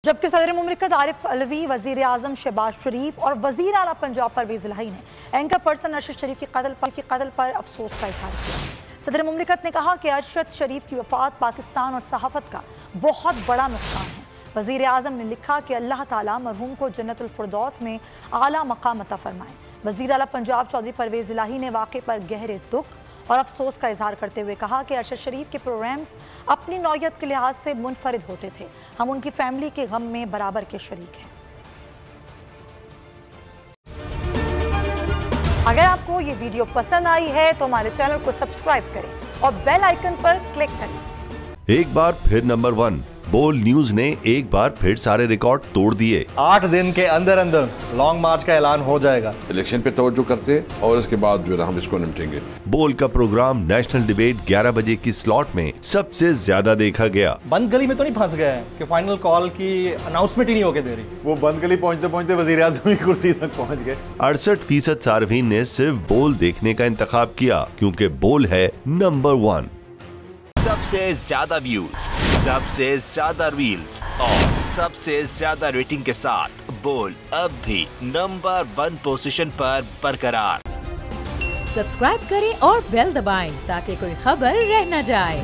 जबकि सदर मुमलिकत आरिफ अलवी, वज़ीर आज़म शहबाज शरीफ और वज़ीर आला पंजाब परवेज़ इलाही ने एंकर पर्सन अरशद शरीफ के कत्ल पर अफसोस का इजहार किया। सदर मुमलिकत ने कहा कि अरशद शरीफ की वफ़ात पाकिस्तान और सहाफ़त का बहुत बड़ा नुकसान है। वज़ीर आज़म ने लिखा कि अल्लाह ताला मरहूम को जन्नतुल फ़िरदौस में आला मकाम अता फरमाए। वज़ीर आला पंजाब चौधरी परवेज़ इलाही ने वाक़े पर गहरे दुख और अफसोस का इजहार करते हुए कहा कि अरशद शरीफ के प्रोग्राम्स अपनी नौयत के लिहाज से मुनफरिद होते थे। हम उनकी फैमिली के गम में बराबर के शरीक हैं। अगर आपको ये वीडियो पसंद आई है तो हमारे चैनल को सब्सक्राइब करें और बेल आइकन पर क्लिक करें। एक बार फिर नंबर 1 बोल न्यूज ने एक बार फिर सारे रिकॉर्ड तोड़ दिए। 8 दिन के अंदर अंदर लॉन्ग मार्च का ऐलान हो जाएगा। इलेक्शन पे तवज्जो करते और इसके बाद जो है हम इसको निपटेंगे। बोल का प्रोग्राम नेशनल डिबेट 11 बजे की स्लॉट में सबसे ज्यादा देखा गया। बंद गली में तो नहीं फंस गया है कि फाइनल कॉल की अनाउंसमेंट ही नहीं होके दे रही। वो बंद गली पहुंचते पहुंचते वज़ीर आज़म की कुर्सी तक पहुंच गए। 68% सार्फिन ने सिर्फ बोल देखने का इंतखाब किया क्योंकि बोल है नंबर 1। सबसे ज्यादा व्यूज, सबसे ज्यादा रील्स और सबसे ज्यादा रेटिंग के साथ बोल अब भी नंबर 1 पोजीशन पर बरकरार। सब्सक्राइब करें और बेल दबाएं ताकि कोई खबर रह न जाए।